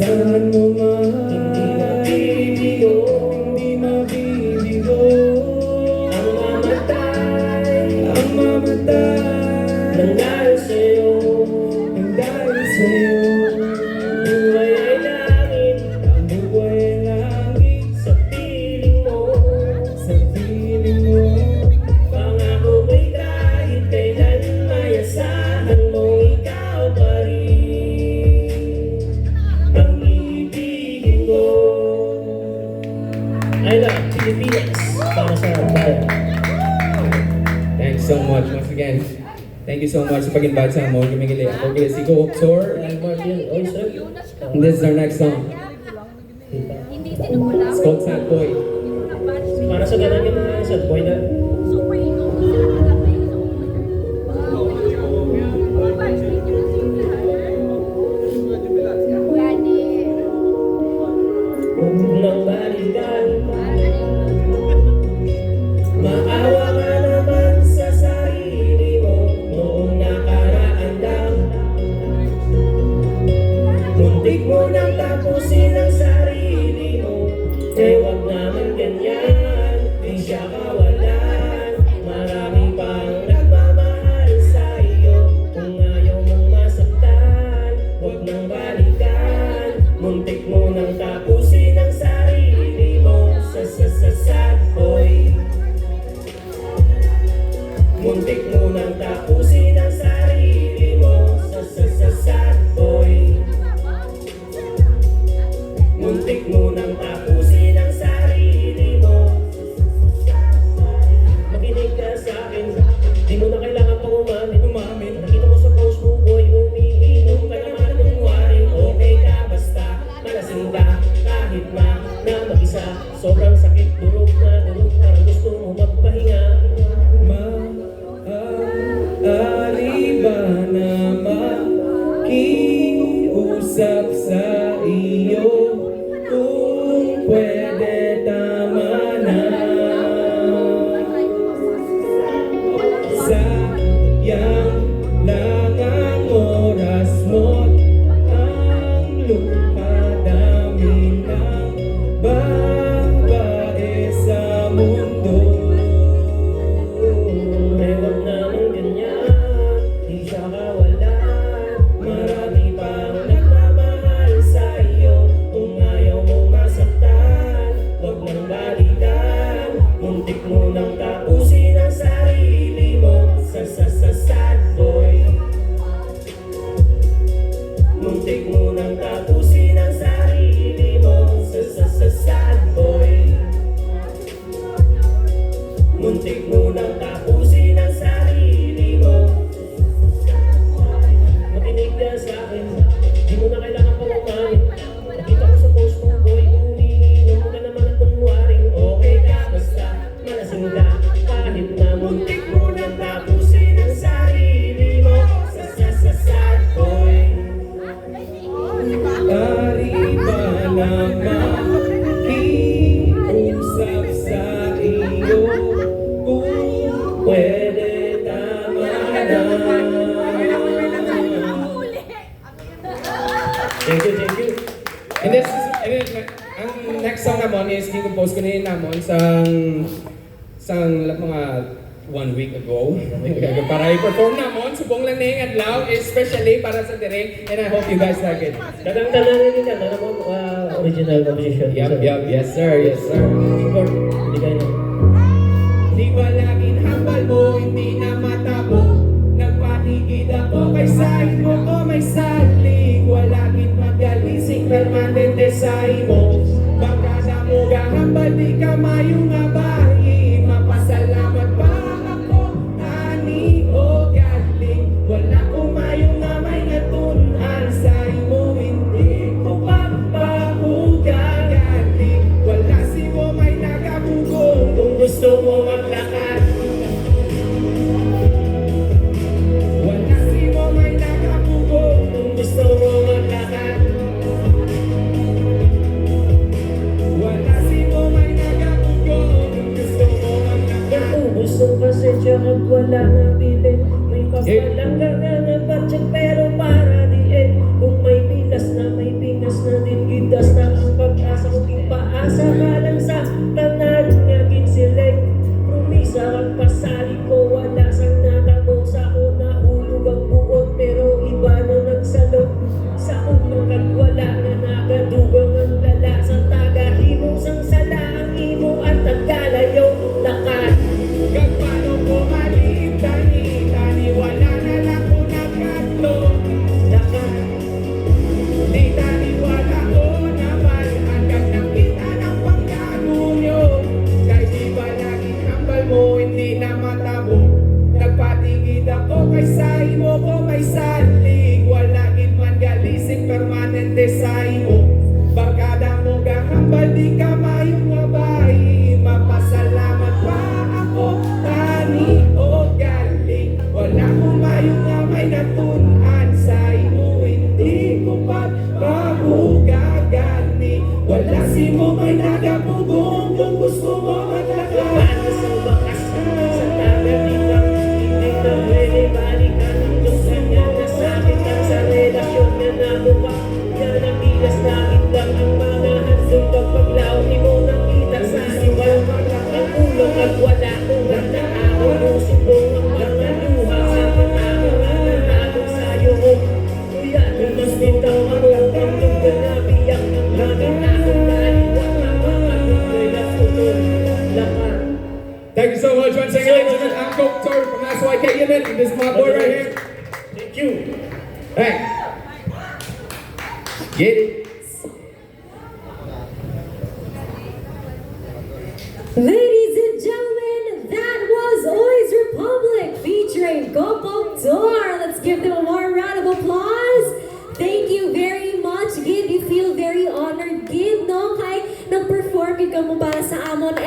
Saan mo man hindi mabibigo ang mamatay nang dahil sa'yo buhay ay langit sa piling mo pangako ko'y kahit kailan may asahan mo ikaw pa rin ang ibigin ko. I love Pilipinas para sa bayan. Thanks so much once again. Thank you so much sa pag-invite sa amon. Kumigili ako kaya si Go Oxor. Martin, oh sir. And this is our next song. Hindi sinumula. It's called Sad Boy. Para sa ganun yung mga sad boy na nang balikan. Maawa ka naman sa sarili mo noong nakaraan lang. Muntik mo nang tapusin ang sarili mo. Wag naman ganyan, di siya kawalan. Marami pang nagmamahal sa iyo. Kung ayaw mong masaktan, wag nang balikan. Muntik mo nang tapusin ang sarili mo sa sad boy. Muntik mo nang tapusin ang sarili mo sa sad boy. Muntik mo nang tapusin ang sarili mo. Makinig ka sa akin, di mo na kailangan pang umamin. Nakita mo sa post mo, boy, umiinom ka naman ng waring. Okay ka basta malasing ka, kahit na mag-isa. Sobrang sakit, durog parang gusto mo magpahinga. Maaari ba na makiusap sa iyo? Kung pwede tama na. Sayang lang ang oras mo. Ang lupa dami ng babae sa mundo. Wag naman ganyan, di siya kawalan. Marami pang nagmamahal sa iyo. Kung ayaw mong masaktan, wag nang balikan. Muntik mo nang tapusin ang sarili mo sa sad boy. Muntik mo nang tapusin ang sarili mo sa sad boy. Muntik mo nang tapusin ang sarili mo. Makinig ka sa akin, di mo na kailangan pang umamin. Nakita ko sa post mo, boy, umiinom ka naman at kunwaring. Okay ka basta malasing ka, kahit na muntik mo nang tapusin ang sarili mo sa sad boy. Ari ba naman kiusap sa iyo? Kung pwede tama na. Thank you. And this is, ang next song naman is di-compose ko na yun naman sang mga 1 week ago. Para i-perform naman, subong lang na yung adlaw, especially para sa direct, and I hope you guys like it. Kadang-kadang rin yan, ano mo, original composition. Yup, yes sir. Hindi kayo na. Di ba laging hambal mo, hindi na matabo. Nagpatigid ako kay side mo ko may salig. Walagin magalising permanente sa imo. Baka mo gahambal di ka mayong abahi. Mapasalamat pa ako, ani o galing. Wala ko mayong amay nga tunan sa imo. Hindi ko papahugagaling. Wala si mo may nagabugong kung gusto mo maglakad. Wala si mo may nagabugong kung gusto permanente sa imo. Barkada mo gahambal di ka mayong mabay. Mapasalamat pa ako tani o galing. Wala ko mayong nga may natunan sa imo. Hindi ko pagpahugagani. Wala si mo may nagapugong kung gusto mo matlakan. Paano sa wakas sa tagaligang hindi na pwede balikan hanggang kanya na sa akin lang sa relasyon na nabuka. Yan ang tigas langit lang ang mga handog kapag laon mo nakita sa iba. Ang ulong at wala kung handa ako musik ko ang mga luha sa panahon at nanatong sa'yo mo. Kuya, mas bitaw ang langkang yung ganabiyak ng langit na akong naliwat na mga lutoy na sunod lakas. Thank you so much once again, ladies and gentlemen. I'm Coke Toad from That's Why K Unit, and this is my boy right here. Thank you. Hey, get it. Ladies and gentlemen, that was Oys Republic featuring Gopok Tor. Let's give them a warm round of applause. Thank you very much, Gid. You feel very honored, Gid, no? Kay nag-perform ka mo para sa amon.